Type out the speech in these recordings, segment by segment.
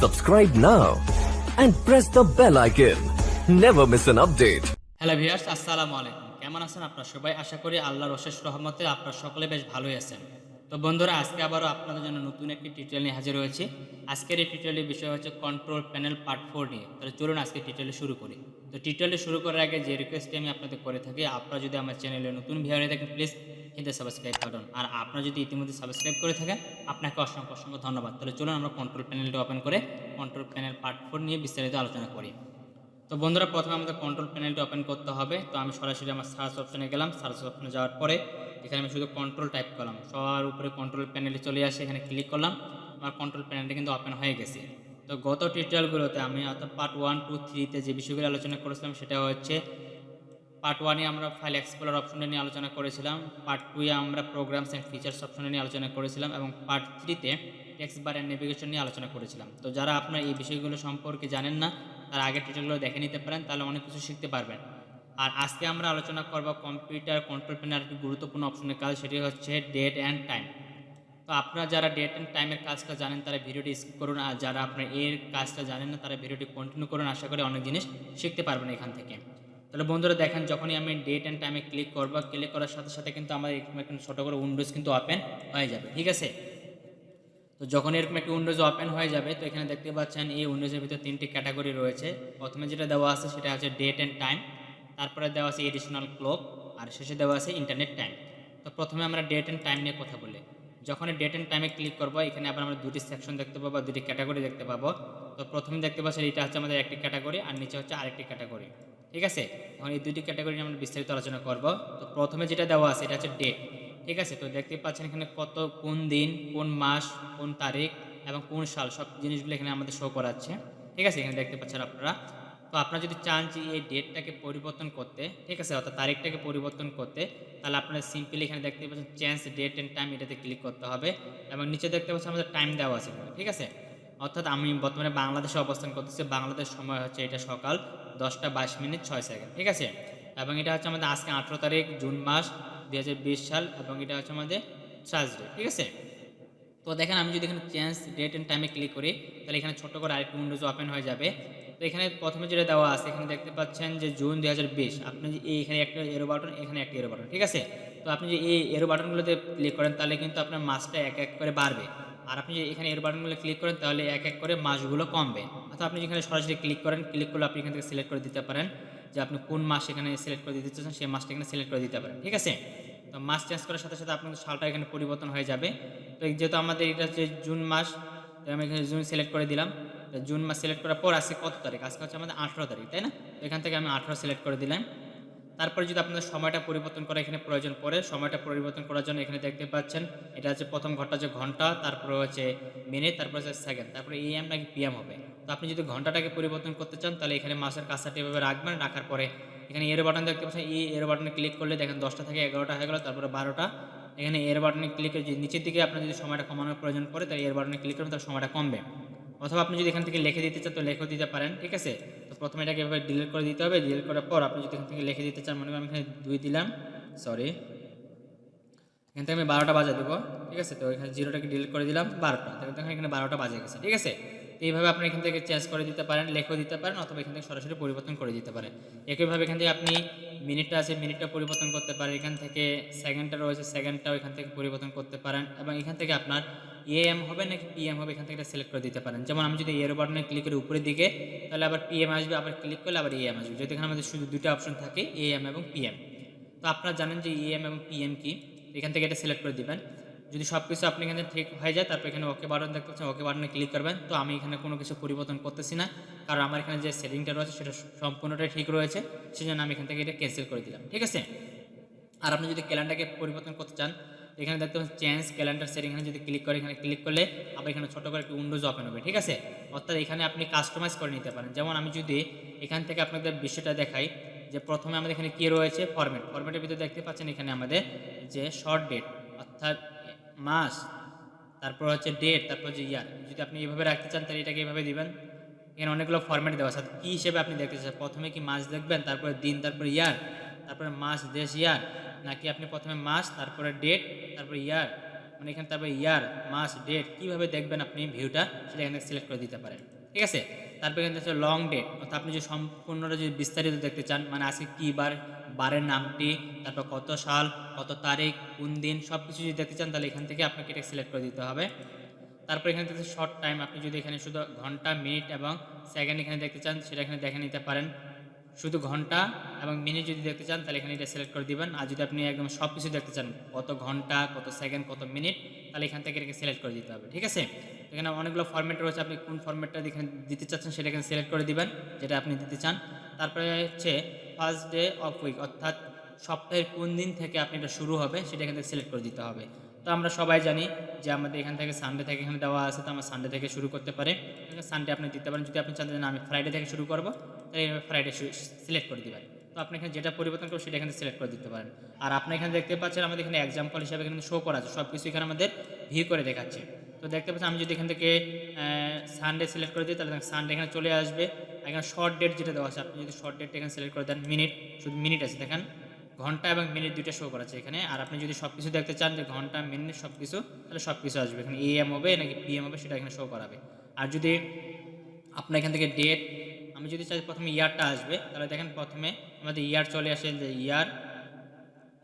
Subscribe now and press the bell icon. Never miss an update. Hello viewers, আসসালামু আলাইকুম। কেমন আছেন আপনারা সবাই? আশা করি আল্লাহর অশেষ রহমতে আপনারা সকলে বেশ ভালোই আছেন। তো বন্ধুরা, আজকে আবারও আপনাদের জন্য নতুন একটি টিউটোরিয়াল নিয়ে হাজির হয়েছি। আজকের এই টিউটোরিয়ালের বিষয় হচ্ছে কন্ট্রোল প্যানেল পার্ট 4 নিয়ে। তাহলে চলুন আজকে টিউটোরিয়াল শুরু করি। তো টিউটোরিয়াল শুরু করার আগে যে রিকোয়েস্টটি আমি আপনাদের করে থাকি, আপনারা যদি আমার চ্যানেলে নতুন ভিউয়ার হয়ে থাকেন প্লিজ হিন্দে সাবস্ক্রাইব করুন। আর আপনারা যদি ইতিমধ্যে সাবস্ক্রাইব করে থাকেন আপনাকে অসংখ্য অসংখ্য ধন্যবাদ। তাহলে চলুন আমরা কন্ট্রোল প্যানেলটা ওপেন করে কন্ট্রোল প্যানেল পার্ট 4 নিয়ে বিস্তারিত আলোচনা করি। তো বন্ধুরা, প্রথমে আমাদের কন্ট্রোল প্যানেলটা ওপেন করতে হবে। তো আমি সরাসরি আমার সার্চ অপশনে গেলাম। সার্চ অপশনে যাওয়ার পরে এখানে আমি শুধু কন্ট্রোল টাইপ করলাম, সবার উপরে কন্ট্রোল প্যানেলে চলে আসে, এখানে ক্লিক করলাম। আমার কন্ট্রোল প্যানেলটা কিন্তু ওপেন হয়ে গেছে। তো গত টিউটোরিয়ালগুলোতে আমি অর্থাৎ পার্ট 1, 2, 3তে যে বিষয়গুলো আলোচনা করেছিলাম সেটা হচ্ছে পার্ট 1-এ আমরা ফাইল এক্সপ্লোরার অপশনটা নিয়ে আলোচনা করেছিলাম, পার্ট 2-এ আমরা প্রোগ্রামস অ্যান্ড ফিচার্স অপশনটা নিয়ে আলোচনা করেছিলাম এবং পার্ট 3-তে টেক্সট বার অ্যান্ড নেভিগেশন নিয়ে আলোচনা করেছিলাম। তো যারা আপনারা এই বিষয়গুলো সম্পর্কে জানেন না তার আগের টিউটোরিয়ালগুলো দেখে নিতে পারেন, তাহলে অনেক কিছু শিখতে পারবেন। আর আজকে আমরা আলোচনা করব কম্পিউটার কন্ট্রোল প্যানেলের একটি গুরুত্বপূর্ণ অপশনের কাজ, সেটি হচ্ছে ডেট অ্যান্ড টাইম। তো আপনারা যারা ডেট অ্যান্ড টাইমের কাজটা জানেন তারা ভিডিওটি স্কিপ করুন, আর যারা আপনারা এর কাজটা জানেন না তারা ভিডিওটি কন্টিনিউ করুন। আশা করি অনেক জিনিস শিখতে পারবেন এখান থেকে। তাহলে বন্ধুরা দেখেন, যখনই আমি ডেট অ্যান্ড টাইমে ক্লিক করব, ক্লিক করার সাথে সাথে কিন্তু আমার এরকম একটা ছোটো করে উইন্ডোজ কিন্তু ওপেন হয়ে যাবে, ঠিক আছে। তো যখন এরকম একটা উইন্ডোজ ওপেন হয়ে যাবে, তো এখানে দেখতে পাচ্ছেন এই উইন্ডোজের ভিতরে 3টি ক্যাটাগরি রয়েছে। প্রথমে যেটা দেওয়া আছে সেটা হচ্ছে ডেট অ্যান্ড টাইম, তারপরে দেওয়া আছে এডিশনাল ক্লক, আর শেষে দেওয়া আছে ইন্টারনেট টাইম। তো প্রথমে আমরা ডেট অ্যান্ড টাইম নিয়ে কথা বলি। যখন ডেট অ্যান্ড টাইমে ক্লিক করবো, এখানে আবার আমরা দুটি সেকশন দেখতে পাবো, দুটি ক্যাটাগরি দেখতে পাবো। তো প্রথমে দেখতে পাচ্ছেন এটা হচ্ছে আমাদের একটি ক্যাটাগরি, আর নিচে হচ্ছে আরেকটি ক্যাটাগরি, ঠিক আছে। এখন এই দুটি ক্যাটাগরি নিয়ে আমরা বিস্তারিত আলোচনা করব। তো প্রথমে যেটা দেওয়া আছে এটা হচ্ছে ডেট, ঠিক আছে। তো দেখতে পাচ্ছেন এখানে কোন দিন, কোন মাস, কোন তারিখ এবং কোন সাল, সব জিনিসগুলো এখানে আমাদের শো করাচ্ছে, ঠিক আছে। এখানে দেখতে পাচ্ছেন আপনারা। তো আপনারা যদি চান যে এই ডেটটাকে পরিবর্তন করতে, ঠিক আছে, অর্থাৎ তারিখটাকে পরিবর্তন করতে, তাহলে আপনারা সিম্পলি এখানে দেখতে পাচ্ছেন চেঞ্জ ডেট অ্যান্ড টাইম, এটাতে ক্লিক করতে হবে এবং নিচে দেখতে পাচ্ছেন আমাদের টাইম দেওয়া আছে, ঠিক আছে। অর্থাৎ আমি বর্তমানে বাংলাদেশে অবস্থান করতেছি, বাংলাদেশ সময় হচ্ছে এটা সকাল 10টা 22 মিনিট 6 সেকেন্ড, ঠিক আছে। এবং এটা হচ্ছে আমাদের আজকে 18 তারিখ জুন মাস 2020 সাল এবং এটা হচ্ছে আমাদের থার্সডে, ঠিক আছে। তো দেখেন, আমি যদি এখানে চেঞ্জ ডেট অ্যান্ড টাইমে ক্লিক করি তাহলে এখানে ছোট্ট করে আরেকটি উইন্ডোজ ওপেন হয়ে যাবে। তো এখানে প্রথমে যেটা দেওয়া আছে এখানে দেখতে পাচ্ছেন যে জুন 2020, আপনি যে এখানে একটা এরো বাটন, এখানে একটা এরো বাটন, ঠিক আছে। তো আপনি যে এই এরো বাটনগুলোতে ক্লিক করেন তাহলে কিন্তু আপনার মাসটা এক এক করে বাড়বে, আর আপনি যে এখানে এরো বাটনগুলো ক্লিক করেন তাহলে এক এক করে মাসগুলো কমবে। অর্থাৎ আপনি যেখানে সরাসরি ক্লিক করেন, ক্লিক করলে আপনি এখান থেকে সিলেক্ট করে দিতে পারেন যে আপনি কোন মাস এখানে সিলেক্ট করে দিতে চাচ্ছেন, সেই মাসটা এখানে সিলেক্ট করে দিতে পারেন, ঠিক আছে। তো মাস চেঞ্জ করার সাথে সাথে আপনাদের সালটা এখানে পরিবর্তন হয়ে যাবে। তো যেহেতু আমাদের এটা হচ্ছে জুন মাস, তো আমি এখানে জুন সিলেক্ট করে দিলাম। তো জুন মাস সিলেক্ট করার পর আজকে কত তারিখ? আজকে হচ্ছে আমাদের 18 তারিখ, তাই না? তো এখান থেকে আমি 18 সিলেক্ট করে দিলাম। তারপরে যদি আপনাদের সময়টা পরিবর্তন করা এখানে প্রয়োজন পড়ে, সময়টা পরিবর্তন করার জন্য এখানে দেখতে পাচ্ছেন এটা হচ্ছে প্রথম ঘন্টা হচ্ছে ঘন্টা, তারপরে হচ্ছে মিনিট, তারপরে হচ্ছে সেকেন্ড, তারপরে এএম নাকি পিএম হবে। তো আপনি যদি ঘন্টাটাকে পরিবর্তন করতে চান তাহলে এখানে মাসের কাজটা এভাবে রাখবেন, রাখার পরে এখানে এরো বাটন দেখতে পাচ্ছেন, এই এরো বাটনে ক্লিক করলে দেখেন 10টা থেকে 11টা হয়ে গেল, তারপরে 12টা। এখানে এর বাটনে ক্লিক করে নিচের দিকে আপনার যদি সময়টা কমানোর প্রয়োজন পড়ে তাহলে এর বাটনে ক্লিক করবেন, তার সময়টা কমবে। অথবা আপনি যদি এখান থেকে লিখে দিতে চান তো লিখেও দিতে পারেন, ঠিক আছে। তো প্রথমে এটাকে এভাবে ডিলিট করে দিতে হবে। ডিলিট করার পর আপনি যদি এখান থেকে লিখে দিতে চান, মনে করেন আমি এখানে 2 দিলাম, সরি, এখান থেকে আমি 12টা বাজে দেবো, ঠিক আছে। তো এখানে 0টাকে ডিলিট করে দিলাম, 12টা, দেখেন এখানে 12টা বাজে গেছে, ঠিক আছে। তো এইভাবে আপনি এখান থেকে চেঞ্জ করে দিতে পারেন, লেখেও দিতে পারেন, অথবা এখান থেকে সরাসরি পরিবর্তন করে দিতে পারেন। একইভাবে এখান থেকে আপনি মিনিটটা আছে, মিনিটটা পরিবর্তন করতে পারেন, এখান থেকে সেকেন্ডটা রয়েছে, সেকেন্ডটাও এখান থেকে পরিবর্তন করতে পারেন, এবং এখান থেকে আপনার এএম হবে নাকি পিএম হবে এখান থেকে সিলেক্ট করে দিতে পারেন। যেমন আমি যদি এরো বাটনে ক্লিক করি উপরের দিকে তাহলে আবার পিএম আসবে, আবার ক্লিক করলে আবার এএম আসবে, যেহেতু এখানে আমাদের শুধু দুটো অপশন থাকে, এএম এবং পিএম। তো আপনারা জানেন যে এএম এবং পিএম কি, এখান থেকে এটা সিলেক্ট করে দিবেন। যদি সব কিছু আপনি এখানে ঠিক হয়ে যায় তারপর এখানে ওকে বাটন দেখতে পাচ্ছেন, ওকে বাটনে ক্লিক করবেন। তো আমি এখানে কোনো কিছু পরিবর্তন করতেছি না, কারণ আমার এখানে যে সেটিংটা রয়েছে সেটা সম্পূর্ণটাই ঠিক রয়েছে, সেজন্য আমি এখান থেকে এটা ক্যান্সেল করে দিলাম, ঠিক আছে। আর আপনি যদি ক্যালেন্ডারকে পরিবর্তন করতে চান এখানে দেখতে পাচ্ছেন চেঞ্জ ক্যালেন্ডার সেটিং, এখানে যদি ক্লিক করে, এখানে ক্লিক করলে আবার এখানে ছোটো করে একটি উইন্ডোজ ওপেন হবে, ঠিক আছে। অর্থাৎ এখানে আপনি কাস্টমাইজ করে নিতে পারেন। যেমন আমি যদি এখান থেকে আপনাদের বিষয়টা দেখাই, যে প্রথমে আমাদের এখানে কী রয়েছে, ফরম্যাটের ভিতরে দেখতে পাচ্ছেন এখানে আমাদের যে শর্ট ডেট, অর্থাৎ মাস, তারপর হচ্ছে ডেট, তারপর হচ্ছে ইয়ার। যদি আপনি এভাবে রাখতে চান তাহলে এটাকে এভাবে দিবেন। এখানে অনেকগুলো ফরম্যাট দেওয়া আছে, কী হিসেবে আপনি দেখতে চান, প্রথমে কি মাস দেখবেন, তারপরে দিন, তারপরে ইয়ার, তারপরে মাস, দেশ, ইয়ার, নাকি আপনি প্রথমে মাস, তারপরে ডেট, তারপরে ইয়ার, মানে এখানে তারপরে ইয়ার, মাস, ডেট কীভাবে দেখবেন আপনি ভিউটা সেটা এখান থেকে সিলেক্ট করে দিতে পারেন। ঠিক আছে, তারপরে এখানে হচ্ছে লং ডেট, অর্থাৎ আপনি যদি সম্পূর্ণটা যদি বিস্তারিত দেখতে চান, মানে আজকে কী বার, বারের নামটি, তারপর কত সাল, কত তারিখ, কোন দিন, সব কিছু যদি দেখতে চান তাহলে এখান থেকে আপনাকে এটা সিলেক্ট করে দিতে হবে। তারপর এখানে দেখতে শর্ট টাইম, আপনি যদি এখানে শুধু ঘন্টা, মিনিট এবং সেকেন্ড এখানে দেখতে চান সেটা এখানে দেখে নিতে পারেন। শুধু ঘন্টা এবং মিনিট যদি দেখতে চান তাহলে এখানে এটা সিলেক্ট করে দিবেন। আর যদি আপনি একদম সব কিছু দেখতে চান, কত ঘন্টা, কত সেকেন্ড, কত মিনিট, তাহলে এখান থেকে এটাকে সিলেক্ট করে দিতে হবে। ঠিক আছে, এখানে অনেকগুলো ফরম্যাট রয়েছে, আপনি কোন ফরম্যাটটা এখানে দিতে চাচ্ছেন সেটা এখানে সিলেক্ট করে দিবেন, যেটা আপনি দিতে চান। তারপরে হচ্ছে ফার্স্ট ডে অফ উইক, অর্থাৎ সপ্তাহের কোন দিন থেকে আপনি এটা শুরু হবে সেটা এখান থেকে সিলেক্ট করে দিতে হবে। তো আমরা সবাই জানি যে আমাদের এখান থেকে সানডে থেকে এখানে দেওয়া আছে, তো আমরা সানডে থেকে শুরু করতে পারি। সানডে আপনি দিতে পারেন। যদি আপনি চান যে না আমি ফ্রাইডে থেকে শুরু করবো, তাহলে এইভাবে ফ্রাইডে সিলেক্ট করে দিবেন। তো আপনি এখানে যেটা পরিবর্তন করবেন সেটা এখানে সিলেক্ট করে দিতে পারেন। আর আপনি এখানে দেখতে পাচ্ছেন আমাদের এখানে এক্সাম্পল হিসাবে এখানে শো করা আছে, সব কিছু এখানে আমাদের ভিউ করে দেখাচ্ছে। তো দেখতে পাচ্ছেন আমি যদি এখান থেকে সানডে সিলেক্ট করে দিই তাহলে সানডে এখানে চলে আসবে। এখানে শর্ট ডেট যেটা দেওয়া আছে, আপনি যদি শর্ট ডেটটা এখানে সিলেক্ট করে দেন, মিনিট, শুধু মিনিট আছে দেখেন, ঘন্টা এবং মিনিট দুইটা শো করাচ্ছে এখানে। আর আপনি যদি সব কিছু দেখতে চান যে ঘন্টা, মিনিট সব কিছু, তাহলে সব কিছু আসবে এখানে, AM হবে নাকি PM হবে সেটা এখানে শো করাবে। আর যদি আপনার এখান থেকে ডেট, আমি যদি চাই প্রথমে ইয়ারটা আসবে, তাহলে দেখেন প্রথমে আমাদের ইয়ার চলে আসে যে ইয়ার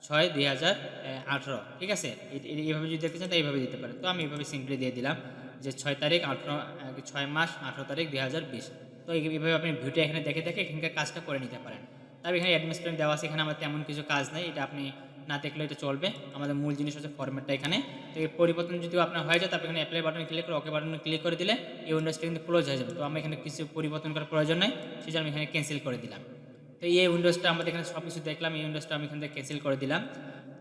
6/2018। ঠিক আছে, এইভাবে যদি দেখতে চান তো এইভাবে দিতে পারেন। তো আমি এইভাবে সিম্পলি দিয়ে দিলাম যে 6 তারিখ 18, 6 মাস 18 তারিখ 2020। তো এইভাবে আপনি ভিডিও এখানে দেখে দেখে এখানকার কাজটা করে নিতে পারেন। তারপর এখানে অ্যাডমিনিস্ট্রেশন দেওয়া আছে, এখানে আমার তেমন কিছু কাজ নেই, এটা আপনি না দেখলে এটা চলবে। আমাদের মূল জিনিস হচ্ছে ফরম্যাটটা এখানে। তো এই পরিবর্তন যদি আপনার হয়ে যায় তারপর এখানে অ্যাপ্লাই বাটনে ক্লিক করে ওকে বাটনে ক্লিক করে দিলে এই উইন্ডোজটা কিন্তু ক্লোজ হয়ে যাবে। তো আমরা এখানে কিছু পরিবর্তন করার প্রয়োজন নেই, সেটা আমি এখানে ক্যান্সেল করে দিলাম। তো এই উইন্ডোজটা আমাদের এখানে সব কিছু দেখলাম, এই উইন্ডোজটা আমি এখান থেকে ক্যান্সেল করে দিলাম।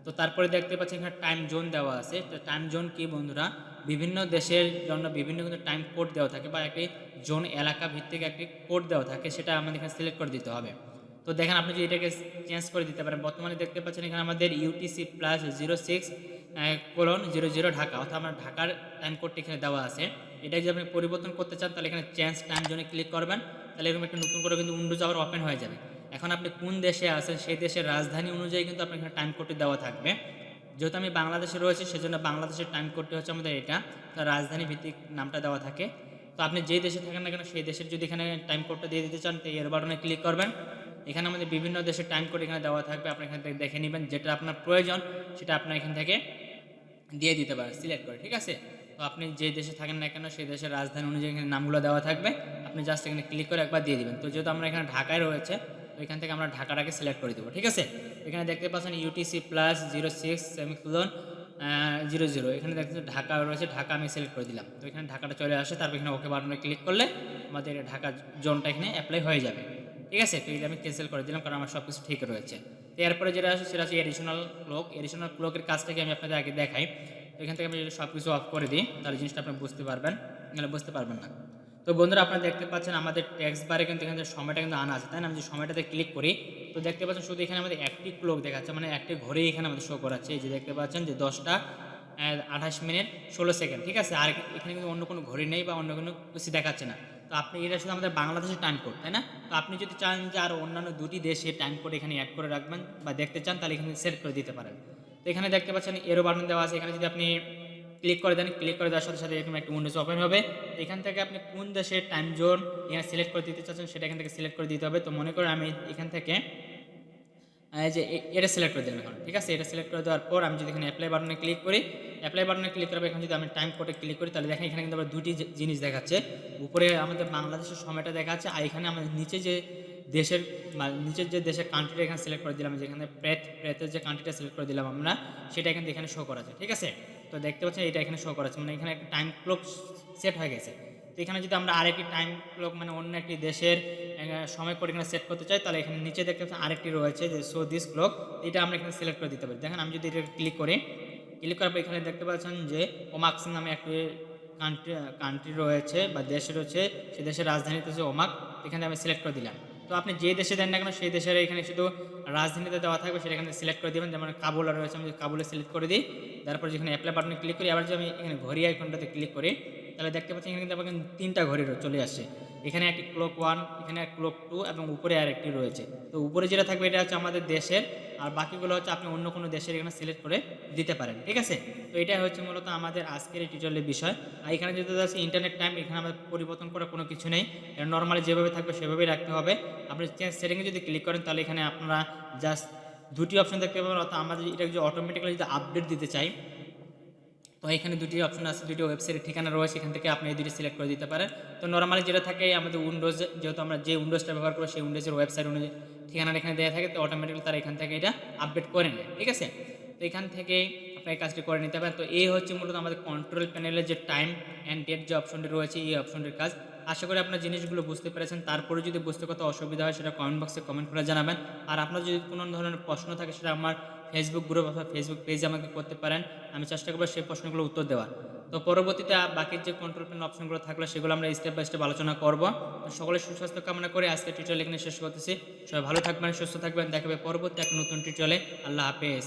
তো তারপরে দেখতে পাচ্ছি এখানে টাইম জোন দেওয়া আছে। তো টাইম জোন কি বন্ধুরা, বিভিন্ন দেশের জন্য বিভিন্ন কিন্তু টাইম কোড দেওয়া থাকে, বা একটি জোন এলাকা ভিত্তিক একটি কোড দেওয়া থাকে, সেটা আমাদের এখানে সিলেক্ট করে দিতে হবে। তো দেখেন আপনি যদি এটাকে চেঞ্জ করে দিতে পারেন, বর্তমানে দেখতে পাচ্ছেন এখানে আমাদের UTC+06:00 ঢাকা, অর্থাৎ আমার ঢাকার টাইম কোডটি এখানে দেওয়া আছে। এটা যদি আপনি পরিবর্তন করতে চান তাহলে এখানে চেঞ্জ টাইম জোনে ক্লিক করবেন, তাহলে এরকম একটা নতুন করে কিন্তু উইন্ডোজ আবার ওপেন হয়ে যাবে। এখন আপনি কোন দেশে আছেন সেই দেশের রাজধানী অনুযায়ী কিন্তু আপনার এখানে টাইম কোডটি দেওয়া থাকবে। যেহেতু আমি বাংলাদেশে রয়েছি সেজন্য বাংলাদেশের টাইম কোডটি হচ্ছে আমাদের এটা, তো রাজধানী ভিত্তিক নামটা দেওয়া থাকে। তো আপনি যেই দেশে থাকেন না কেন সেই দেশের যদি এখানে টাইম কোডটা দিয়ে দিতে চান তো এর বাটনে ক্লিক করবেন। এখানে আমাদের বিভিন্ন দেশের টাইম কোড এখানে দেওয়া থাকবে, আপনি এখান থেকে দেখে নেবেন, যেটা আপনার প্রয়োজন সেটা আপনার এখান থেকে দিয়ে দিতে পারেন সিলেক্ট করে। ঠিক আছে, তো আপনি যে দেশে থাকেন না কেন সেই দেশের রাজধানী অনুযায়ী এখানে নামগুলো দেওয়া থাকবে, আপনি জাস্ট এখানে ক্লিক করে একবার দিয়ে দিবেন। তো যেহেতু আমরা এখানে ঢাকায় রয়েছে তো এখান থেকে আমরা ঢাকাটাকে সিলেক্ট করে দেবো। ঠিক আছে, এখানে দেখতে পাচ্ছেন UTC+06:00, এখানে দেখতে ঢাকা রয়েছে, ঢাকা আমি সিলেক্ট করে দিলাম। তো এখানে ঢাকাটা চলে আসে, তারপর এখানে ওকে বাটনে ক্লিক করলে আমাদের ঢাকা জোনটা এখানে অ্যাপ্লাই হয়ে যাবে। ঠিক আছে, তো এটা আমি ক্যান্সেল করে দিলাম কারণ আমার সব কিছু ঠিক রয়েছে। তো এরপরে যেটা আসে সেটা হচ্ছে এডিশনাল ক্লক। এডিশনাল ক্লকের কাজটাকে আমি আপনাদের আগে দেখাই। তো এখান থেকে আমি যদি সব কিছু অফ করে দিই তাহলে জিনিসটা আপনি বুঝতে পারবেন, নাহলে বুঝতে পারবেন না। তো বন্ধুরা আপনারা দেখতে পাচ্ছেন আমাদের টেক্সট বারে কিন্তু এখানে সময়টা কিন্তু আনা আছে, তাই না? আমি যে সময়টাতে ক্লিক করি তো দেখতে পাচ্ছেন শুধু এখানে আমাদের একটি ক্লক দেখাচ্ছে, মানে একটি ঘড়ি এখানে আমাদের শো করাচ্ছে। এই যে দেখতে পাচ্ছেন যে 10:28:16। ঠিক আছে, আর এখানে কিন্তু অন্য কোনো ঘড়ি নেই বা অন্য কোনো কিছু দেখাচ্ছে না। তো আপনি এটা শুধু আমাদের বাংলাদেশের টাইম কোড, তাই না? তো আপনি যদি চান যে আর অন্যান্য দুটি দেশে টাইম কোড এখানে অ্যাড করে রাখবেন বা দেখতে চান তাহলে এখানে সেট করে দিতে পারেন। তো এখানে দেখতে পাচ্ছেন এরো বাটন দেওয়া আছে, এখানে যদি আপনি ক্লিক করে দেন, ক্লিক করে দেওয়ার সাথে সাথে এরকম একটা উইন্ডোজ ওপেন হবে। তো এখান থেকে আপনি কোন দেশের টাইম জোন এখানে সিলেক্ট করে দিতে চাচ্ছেন সেটা এখান থেকে সিলেক্ট করে দিতে হবে। তো মনে করেন আমি এখান থেকে যে এটা সিলেক্ট করে দিলাম এখন। ঠিক আছে, এটা সিলেক্ট করে দেওয়ার পর আমি যদি এখানে অ্যাপ্লাই বাটনে ক্লিক করি, অ্যাপ্লাই বাটনে ক্লিক করার পর এখন যদি আমি টাইম কোডে ক্লিক করি তাহলে দেখেন এখানে কিন্তু আবার দুটি জিনিস দেখাচ্ছে। উপরে আমাদের বাংলাদেশের সময়টা দেখাচ্ছে, আর এখানে আমাদের নিচে যে দেশের নিচের যে দেশের কান্ট্রিটা এখানে সিলেক্ট করে দিলাম, যেখানে প্রেতের যে কান্ট্রিটা সিলেক্ট করে দিলাম আমরা, সেটা কিন্তু এখানে শো করা যায়। ঠিক আছে, তো দেখতে পাচ্ছেন এটা এখানে শো করাচ্ছে, মানে এখানে একটা টাইম ক্লক সেট হয়ে গেছে। তো এখানে যদি আমরা আরেকটি টাইম ক্লক মানে অন্য একটি দেশের সময় কোড এখানে সেট করতে চাই তাহলে এখানে নিচে দেখতে পাচ্ছেন আরেকটি রয়েছে যে শো দিস ক্লক, এটা আমরা এখানে সিলেক্ট করে দিতে পারি। দেখেন আমি যদি এটা ক্লিক করি, ক্লিক করার পর এখানে দেখতে পাচ্ছেন যে ওমাক নামে একটি কান্ট্রি রয়েছে বা দেশ রয়েছে, সেই দেশের রাজধানীতে হচ্ছে ওমাক, এখানে আমি সিলেক্ট করে দিলাম। তো আপনি যে দেশে দেন না কেন সেই দেশের এখানে শুধু রাজধানীতে দেওয়া থাকবে সেটা এখানে সিলেক্ট করে দেবেন। যেমন কাবুল রয়েছে, আমি কাবুলে সিলেক্ট করে দিই, তারপর যেখানে অ্যাপ্লাই বাটনে ক্লিক করি, আবার যদি আমি এখানে ঘড়ি আইকনটাতে ক্লিক করি তাহলে দেখতে পাচ্ছি এখানে কিন্তু আবার তিনটা ঘড়ি চলে আসছে। এখানে একটি ক্লক 1, এখানে ক্লক 2 এবং উপরে আরেকটি রয়েছে। তো উপরে যেটা থাকবে এটা হচ্ছে আমাদের দেশের, আর বাকিগুলো হচ্ছে আপনি অন্য কোনো দেশের এখানে সিলেক্ট করে দিতে পারেন, ঠিক আছে। তো এটাই হচ্ছে মূলত আমাদের আজকের এই টিউটোরিয়ালের বিষয়। আর এখানে যেটা আছে ইন্টারনেট টাইম, এখানে আমাদের পরিবর্তন করার কোনো কিছু নেই, এটা নর্মালি যেভাবে থাকবে সেভাবেই রাখতে হবে। আপনি চেঞ্জ সেটিংয়ে যদি ক্লিক করেন তাহলে এখানে আপনারা জাস্ট দুটি অপশন দেখতে পাবেন, অর্থাৎ আমরা যদি এটা যদি অটোমেটিক্যালি যদি আপডেট দিতে চাই, তো এখানে দুটি অপশন আছে, দুটি ওয়েবসাইটের ঠিকানা রয়েছে, এখান থেকে আপনি এই দুটি সিলেক্ট করে দিতে পারেন। তো নর্মালি যেটা থাকে আমাদের উইন্ডোজ, যেহেতু আমরা যে উইন্ডোজটা ব্যবহার করি সেই উইন্ডোজের ওয়েবসাইট অনুযায়ী ঠিকানাটা এখানে দেওয়া থাকে, তো অটোমেটিক্যালি তারা এখান থেকে এটা আপডেট করে নেয়, ঠিক আছে। তো এখান থেকেই আপনি এই কাজটি করে নিতে পারেন। তো এই হচ্ছে মূলত আমাদের কন্ট্রোল প্যানেলের যে টাইম অ্যান্ড ডেট যে অপশনটি রয়েছে, এই অপশনটির কাজ। আশা করি আপনার জিনিসগুলো বুঝতে পেরেছেন। তারপরে যদি বুঝতে কত অসুবিধা হয় সেটা কমেন্ট বক্সে কমেন্ট করে জানাবেন। আর আপনার যদি কোনো ধরনের প্রশ্ন থাকে সেটা আমার ফেসবুক গ্রুপ অথবা ফেসবুক পেজে আমাকে করতে পারেন, আমি চেষ্টা করবো সেই প্রশ্নগুলো উত্তর দেওয়ার। তো পরবর্তীতে বাকি যে কন্ট্রোল প্যানেল অপশনগুলো থাকলে সেগুলো আমরা স্টেপ বাই স্টেপ আলোচনা করব। তো সকলের সুস্বাস্থ্য কামনা করে আজকে টিউটোরিয়াল এখানে শেষ করতেছি। সবাই ভালো থাকবেন, সুস্থ থাকবেন, দেখাবে পরবর্তী এক নতুন টিউটোরিয়ালে। আল্লাহ হাফেজ।